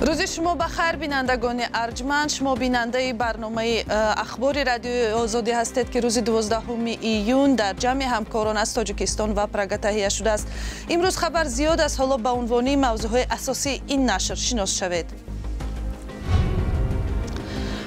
روز شما بخیر بینندگان ارجمند. شما بیننده برنامه اخبار رادیو آزادی هستید که روز 12 ایون در جمع همکاران از تاجیکستان و پراگ تهیه شده است. امروز خبر زیاد است، حالا به عنوان موضوعهای اساسی این نشر شناس شوید.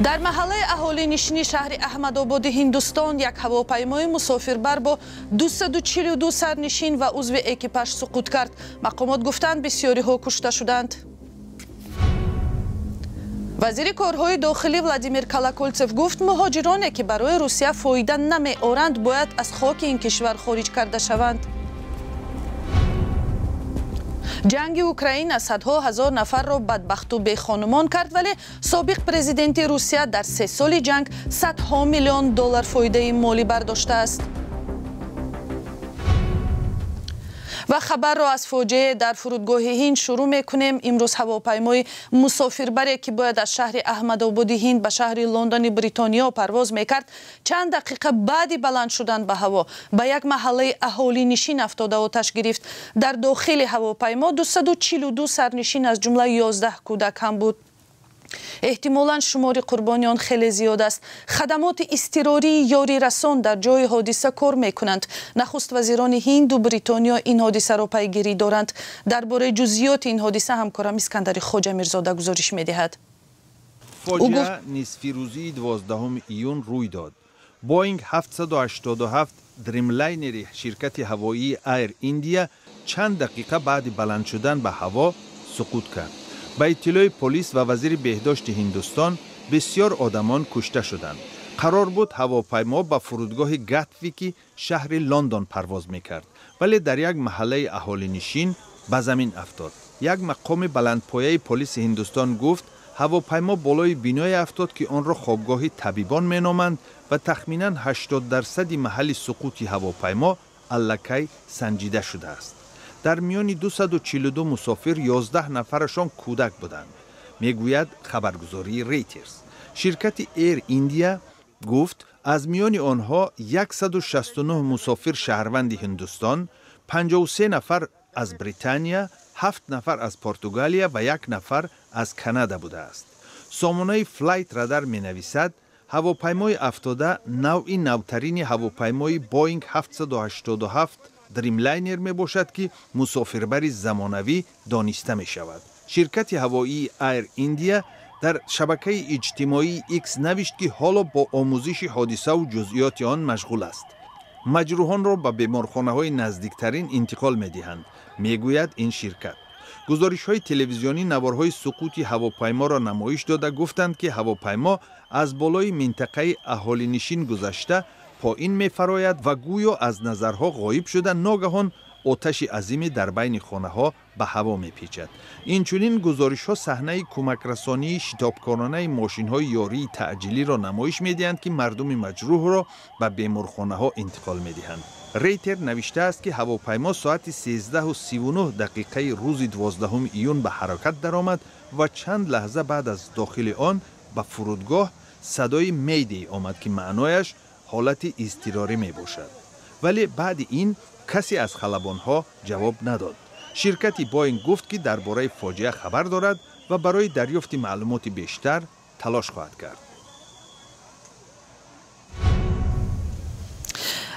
در محله اهالی نشینی شهر احمدآباد هندوستان یک هواپیمای مسافربر با 242 سرنشین و عضو اکیپاژ سقوط کرد. مقامات گفتند بسیاری ها کشته شدند. وزیر کارهای داخلی ولادیمیر کالاکولتسف گفت مهاجرانی که برای روسیه فایده نمی‌آورند باید از خاک این کشور خارج کرده شوند. جنگ اوکراین از صدها هزار نفر را بدبخت و بی‌خانمان کرد، ولی سابق پرزیدنت روسیه در 3 سال جنگ صدها میلیون دلار فایده مالی برداشته است. و خبر را از فاجعه در فرودگاه هند شروع میکنیم. امروز هواپیمای مسافربری که باید از شهر احمدآباد هند به شهر لندن بریتانیا پرواز میکرد چند دقیقه بعد بلند شدن به هوا به یک محله اهالی نشین افتاد و آتش گرفت. در داخل هواپیما 242 سرنشین از جمله 11 کودک هم بود. احتمالاً شمار قربانیان خیلی زیاد است. خدمات اضطراری یاری رسان در جای حادثه کار میکنند. نخست وزیران هند و بریتانیا این حادثه را پیگیری دارند. درباره جزئیات این حادثه همکارم اسکندر خواجه میرزاده گزارش میدهد. فاجعه نصف روزی 12 ایون روی داد. بوینگ 787 دریملاینر شرکت هوایی ایر ایندیا چند دقیقه بعد بلند شدن به هوا سقوط کرد. به اطلاع پلیس و وزیر بهداشت هندوستان بسیار آدمان کشته شدند. قرار بود هواپیما به فرودگاه گاتویکی شهر لندن پرواز میکرد، ولی در یک محله اهالی نشین به زمین افتاد. یک مقام بلندپایه پلیس هندوستان گفت هواپیما بالای بینای افتاد که آن را خوابگاه طبیبان مینامند و تخمینا 80% محل سقوط هواپیما الکی سنجیده شده است. در میان 242 مسافر 11 نفرشان کودک بودند، میگوید خبرگزاری ریترز. شرکت ایر ایندیا گفت از میان آنها 169 مسافر شهروند هندوستان، 53 نفر از بریتانیا، 7 نفر از پرتغالیا و 1 نفر از کانادا بوده است. سامانه فلایت رادار می نویسد هواپیمای افتاده نوعی نوترین هواپیمای بوینگ 787 دریملاینر می باشد که مسافربری زمانوی دانسته می شود. شرکت هوایی ایر ایندیا در شبکه اجتماعی ایکس نوشت که حالا با آموزش حادثه و جزئیات آن مشغول است. مجروحان را به بیمارخانه های نزدیکترین انتقال می دهند، می گوید این شرکت. گزارش های تلویزیونی نوارهای سقوط هواپیما را نمایش داده گفتند که هواپیما از بالای منطقه اهالی نشین گذشته پایین می فراید و گویا از نظرها غایب شده ناگهان آتش عظیمی در بین خانه ها به هوا می پیچد. اینچنین گزارش ها صحنه کمک رسانی شتابکارانه ماشین های یاری تعجیلی را نمایش می دهند که مردم مجروح را به بیمارخانه ها انتقال می دهند. ریتر نوشته است که هواپیما ساعت 13:39 روز 12 ایون به حرکت درآمد و چند لحظه بعد از داخل آن به فرودگاه صدای میدی آمد که معنایش حالت اضطراری می باشد. ولی بعد این کسی از خلبانها جواب نداد. شرکت بوینگ گفت که درباره فاجعه خبر دارد و برای دریافت معلومات بیشتر تلاش خواهد کرد.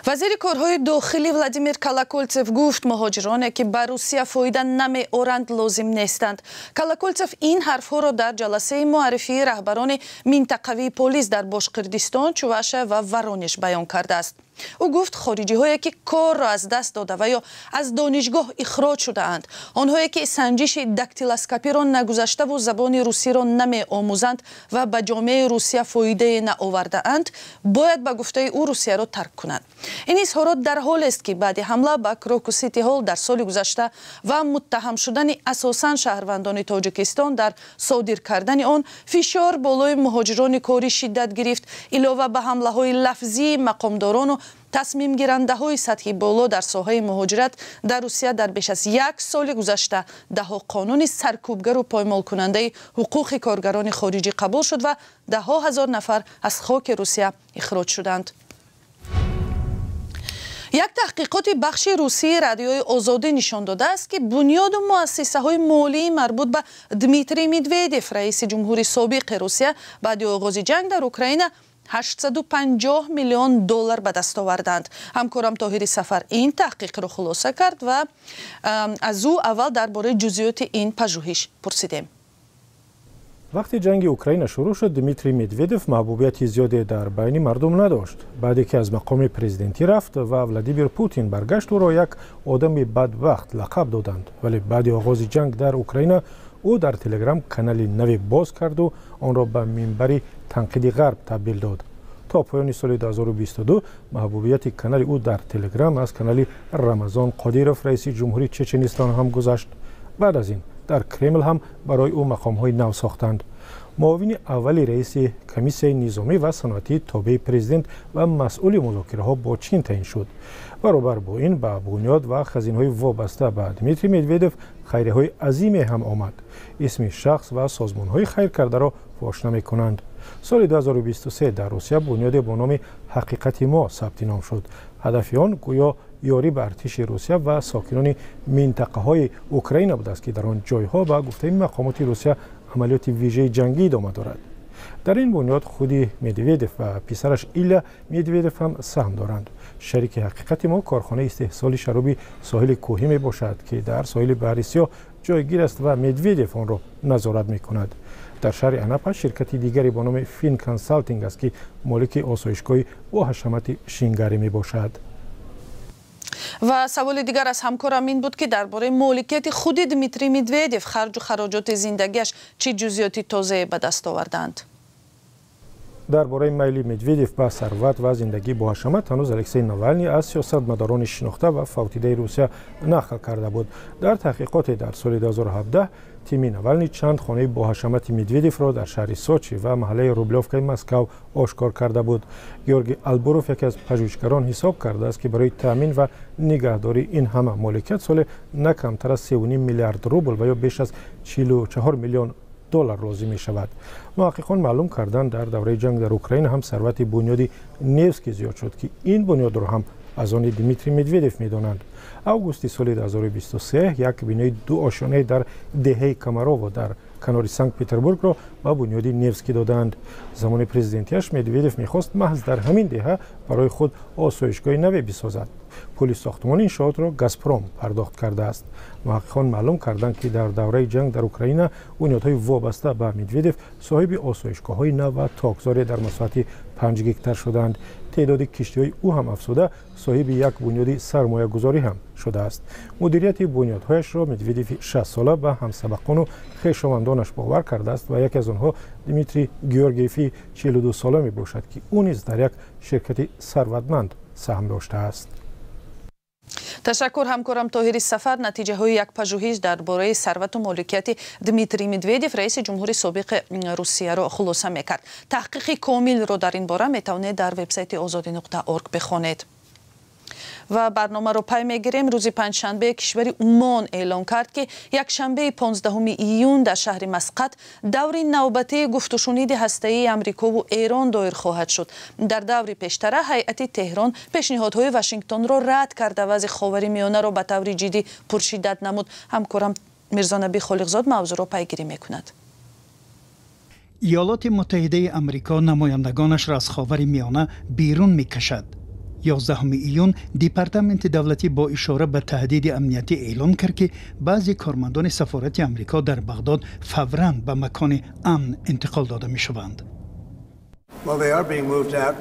وزیر کارهای داخلی ولادیمیر کالاکولتسف گفت مهاجرانی که به روسیه فایده نمی‌آورند لازم نیستند. کالاکولتسف این حرفها را در جلسه معرفی رهبران منطقوی پلیس در باشقردستان، چووشه و ورونیش بیان کرده است. او گفت خارجی هایی که کار را از دست داده و یا از دانشگاه اخراج شده اند، آنهایی که سنجش داکتیلوسکوپی را نگذشته و زبان روسی را نمی آموزند و به جامعه روسیه فایده نآورده اند، باید به گفته او روسیه را ترک کنند. این اظهارات در حال است که بعد حمله به کراکو سیتی هال در سال گذشته و متهم شدن اساساً شهروندان تاجیکستان در صادر کردن آن فشار بالای مهاجران کاری شدت گرفت. علاوه به حمله های لفظی مقامداران و تصمیم گیرنده های سطحی بالا در ساحه مهاجرت در روسیه در بیش از 1 سال گذشته دهها قانون سرکوبگر و پایمال کننده حقوق کارگران خارجی قبول شد و دهها هزار نفر از خاک روسیه اخراج شدند. یک تحقیقات بخش روسی رادیوی آزادی نشان داده است که بنیاد مؤسسه‌های مالی مربوط به دمیتری مدودوف رئیس جمهوری سابق روسیه بعد آغاز جنگ در اوکراین 850 میلیون دلار به دست آوردند. همکارم طاهری سفر این تحقیق را خلاصه کرد و از او اول درباره جزئیات این پژوهش پرسیدیم. وقتی جنگ اوکراین شروع شد، دمیتری مدودوف محبوبیت زیادی در بین مردم نداشت. بعدی که از مقام پرزیدنتی رفت و ولادیمیر پوتین برگشت، او را یک آدم بدبخت لقب دادند. ولی بعد آغاز جنگ در اوکراین او در تلگرام کانالی نوی باز کرد و آن را به منبری تنقید غرب تبدیل داد. تا پایان سال 2022 محبوبیت کانال او در تلگرام از کانال رمضان قادیروف رئیس جمهوری چچنستان هم گذشت. بعد از این در کرمل هم برای او مقام‌های نو ساختند. معاون اولی رئیس کمیسیون نظامی و صنعتی تابع پرزیدنت و مسئول مذاکره‌ها با چین تعیین شد. برابر با این به بنیاد و خزینه‌های وابسته به دمیتری مدودوف خیریه‌های عظیمی هم آمد. اسم شخص و سازمان‌های خیرکرده را فاش نمی‌کنند. سال 2023 در روسیه بنیاد با نام حقیقت ما ثبت نام شد. هدف آن گویا یاری به ارتش روسیه و ساکنان منطقه‌های اوکراین بود است که در آن جایها به گفته مقامات روسیه عملیات ویژه جنگی ادامه دارد. در این بنیاد خودی مدودوف و پسرش ایلیا مدودوف هم سهم دارند. شریک حقیقت ما کارخانه استحصال شراب ساحل کوهی می باشد که در ساحل بحر سیاه جایگیر است و مدودوف آن را نظارت می کند. در شهر اناپا شرکتی دیگری با نام فین کانسالتینگ است که مالک آسایشگاه با حشمت شینگری می باشد. و سوال دیگر از همکارم این بود که درباره مالکیت خود دمیتری مدودوف خرج و خراجات زندگیش چه جزئیاتی تازه به دست آوردند؟ درباره میل مدودوف به ثروت و زندگی با حشمت هنوز الکسی ناوالنی از سیاستمداران شناخته و فوتیده روسیه نقل کرده بود. در تحقیقات در سال 2017 تیم ناوالنی چند خانه با حشمت مدودوف را در شهر سوچی و محله روبلوفکای مسکو آشکار کرده بود. گیورگی البوروف یکی از پژوهشگران حساب کرده است که برای تامین و نگهداری این همه مالکیت سال نه کمتر از 3.5 میلیارد روبل و یا بیش از 44 میلیون دلار لازم می شود. محققان معلوم کردند در دوره جنگ در اوکراین هم ثروت بنیادی نیوسکی زیاد شد که این بنیاد را هم از آن دمیتری مدودوف می دانند. اوگوست سال 2023 یک بنای 2 آشانه در دهه کاماروو در کنار سنت پتربورگ را با بنیاد نیوسکی دادند. زمان پرزیدنتیش مدودوف می‌خواست محض در همین دهه برای خود آسایشگاه نوی بسازد. پول ساختمان انشاءات را گازپروم پرداخت کرده است. محققان معلوم کردند که در دوره جنگ در اوکراین بنیادهای وابسته به مدودوف صاحب آسایشگاه‌های نو و تاکزاری در مساحت 5 گیگتر شدند. تعداد کشتی‌های او هم افزوده صاحب یک بنیاد سرمایه‌گذاری هم شده است. مدیریت بنیادهایش را مدودوف 60 ساله به همسبقان و خویشاوندانش باور کرده است و یکی از آنها دمیتری گیورگیفی 42 ساله می باشد که او نیز در یک شرکت ثروتمند سهم داشته است. تشکر همکارم طاهری سفر. نتیجه های یک پژوهش درباره ثروت و مالکیت دمیتری مدودوف رئیس جمهوری سابق روسیه را خلاصه میکرد. تحقیق کامل را در این باره میتوانید در وبسایت azadi.org بخوانید. و برنامه رو پی میگیریم. روز پنجشنبه کشور عمان اعلام کرد که یک شنبه 15 ایون در شهر مسقط دور نوبتی گفت و شنید هسته‌ای امریکا و ایران دایر خواهد شد. در دور پیشتر هیئت تهران پیشنهادهای واشنگتن را رد کرده و از خاورمیانه را به طور جدی پرشدت نمود. همکارم میرزا نبی خالقزاد موضوع را پیگیری میکند. ایالات متحده امریکا نمایندگانش را از خاورمیانه بیرون میکشد. 11 ایون دیپارتمنت دولتی با اشاره به تهدید امنیتی اعلام کرد که بعضی کارمندان سفارت امریکا در بغداد فوراً به مکان امن انتقال داده می شوند.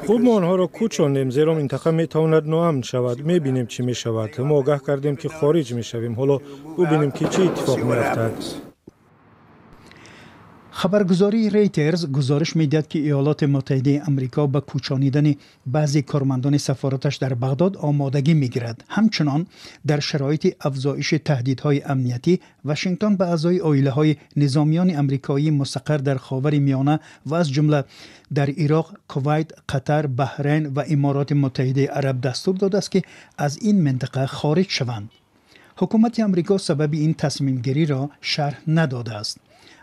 خود ما آنها را کوچاندیم زیرا منطقه می تواند ناامن شود. می بینیم چی می شود. ما آگاه کردیم که خارج می شویم. حالا ببینیم که چه اتفاق می افتد. خبرگزاری ریترز گزارش می‌دهد که ایالات متحده آمریکا به کوچانیدن بعضی کارمندان سفارتش در بغداد آمادگی می‌گیرد. همچنان در شرایط افزایش تهدیدهای امنیتی، واشنگتن به اعضای عائله‌های نظامیان آمریکایی مستقر در خاورمیانه و از جمله در عراق، کویت، قطر، بحرین و امارات متحده عرب دستور داده است که از این منطقه خارج شوند. حکومت آمریکا سبب این تصمیم گیری را شرح نداده است.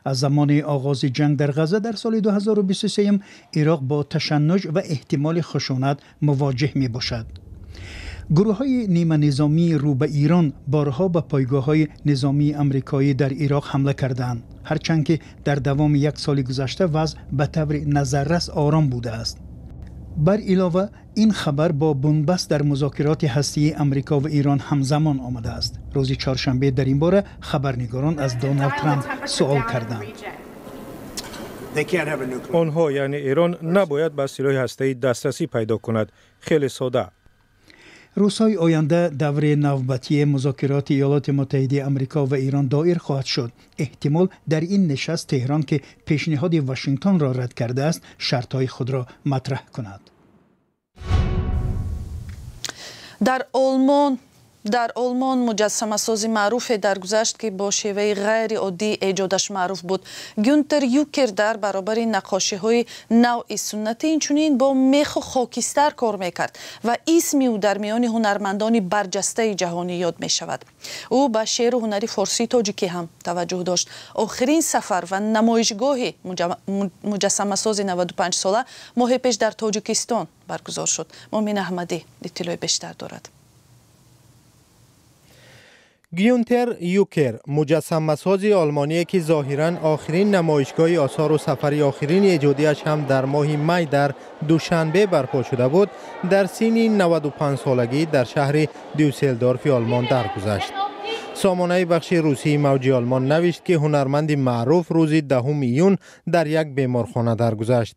از زمان آغاز جنگ در غزه در سال 2023 عراق با تشنج و احتمال خشونت مواجه می باشد. گروه‌های نیمه نظامی رو به ایران بارها به پایگاه‌های نظامی آمریکایی در عراق حمله کردند، هرچند که در دوام یک سال گذشته وضع به طور نظررس آرام بوده است. بر علاوه این خبر با بنبست در مذاکرات هسته‌ای آمریکا و ایران همزمان آمده است. روز چهارشنبه در این باره خبرنگاران از دونالد ترامپ سوال کردند. آنها یعنی ایران نباید به سلاح هسته‌ای دسترسی پیدا کند. خیلی ساده. روزهای آینده دوره نوبتی مذاکرات ایالات متحده آمریکا و ایران دایر خواهد شد. احتمال در این نشست تهران که پیشنهاد واشنگتن را رد کرده است، شرطهای خود را مطرح کند. در آلمان مجسمه سازی معروف درگذشت که با شیوه غیر عادی ایجادش معروف بود. گونتر یوکر در برابر نقاشی های نوع سنتی اینچنین با میخ و خاکستر کار میکرد و اسمی او در میان هنرمندان برجسته جهانی یاد می شود. او به شعر و هنری فارسی تاجیکی هم توجه داشت. آخرین سفر و نمایشگاه مجسمه سازی 95 ساله ماه پیش در تاجیکستان برگزار شد. مؤمن احمدی اطلاع بیشتر دارد. گونتر یوکر مجسمه‌ساز آلمانی که ظاهراً آخرین نمایشگاه آثار و سفری آخرین ایجادیش هم در ماه می در دوشنبه برپا شده بود، در سن 95 سالگی در شهر دیوسلدورف آلمان درگذشت. سامانه بخش روسی موج آلمان نوشت که هنرمند معروف روز 10 ایون در یک بیمارخانه درگذشت.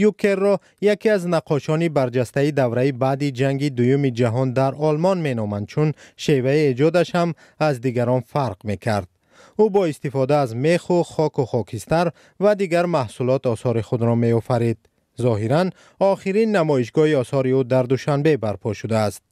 یوکر را یکی از نقاشان برجسته دوره بعد جنگ دوم جهان در آلمان مینامند، چون شیوه ایجادش هم از دیگران فرق میکرد. او با استفاده از میخ و خاک و خاکستر و دیگر محصولات آثار خود را می‌آفرید. ظاهراً آخرین نمایشگاه آثار او در دوشنبه برپا شده است.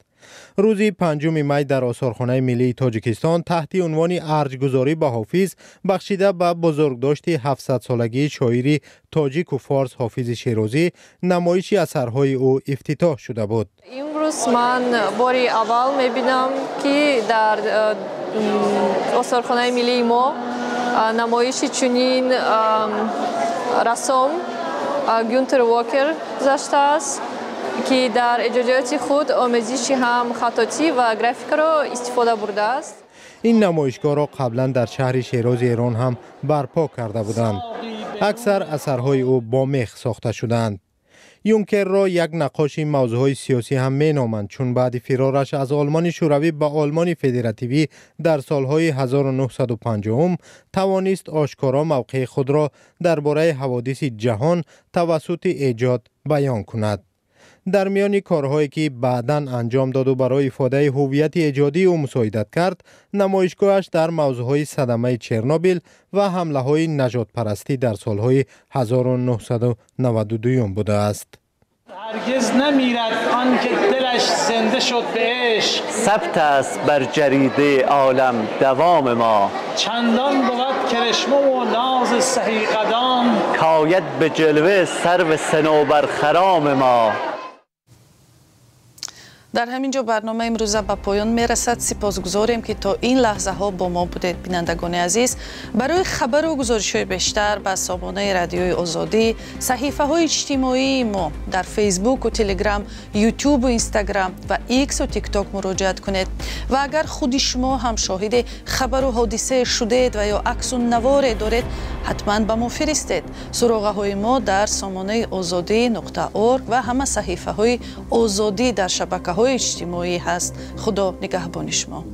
روز 5 می در آثارخانه ملی تاجیکستان تحت عنوان ارجگذاری به حافظ بخشیده به بزرگداشت 700 سالگی شاعری تاجیک و فارس حافظ شیرازی نمایش اثرهای او افتتاح شده بود. امروز من باری اول میبینم که در آثارخانه ملی ما نمایش چنین رسام گونتر یوکر گذاشته است که در ایجادات خود آمیزش هم خطاطی و گرافیک را استفاده برده است. این نمایشگاه را قبلا در شهر شیراز ایران هم برپا کرده بودند. اکثر اثرهای او با میخ ساخته شدند. یونکر را یک نقاش موضوعهای سیاسی هم مینامند، چون بعد فرارش از آلمان شوروی به آلمان فدراتیوی در سالهای 1950 توانست آشکارا موقع خود را درباره حوادث جهان توسط ایجاد بیان کند. در میان کارهایی که بعداً انجام داد و برای افاده هویت ایجادی او مساعدت کرد، نمایشگاهش در موضوعهای صدمه چرنوبیل و حمله‌های نژاد پرستی در سالهای 1992 بوده است. هرگز نمیرد آن که دلش زنده شد به عشق، ثبت است بر جریده عالم دوام ما. چندان بود کرشمه و ناز سهی قدام، کاید به جلوه سرو صنوبر خرام ما. در همینجا برنامه امروزه به پایان میرسد. سپاسگزاریم که تا این لحظه ها با ما بودید. بینندگان عزیز، برای خبر و گزارش های بیشتر به سامانه رادیوی آزادی، صحیفه های اجتماعی ما در فیسبوک و تلگرام، یوتیوب و اینستاگرام و ایکس و تیک تاک مراجعت کنید. و اگر خود شما هم شاهد خبر و حادثه شدید و یا عکس و نوار دارید، حتما به ما فرستید. سراغه های ما در سامانه آزادی.org و همه صحیفه های آزادی در شبکه های اجتماعی هست. خدا نگهبان شما.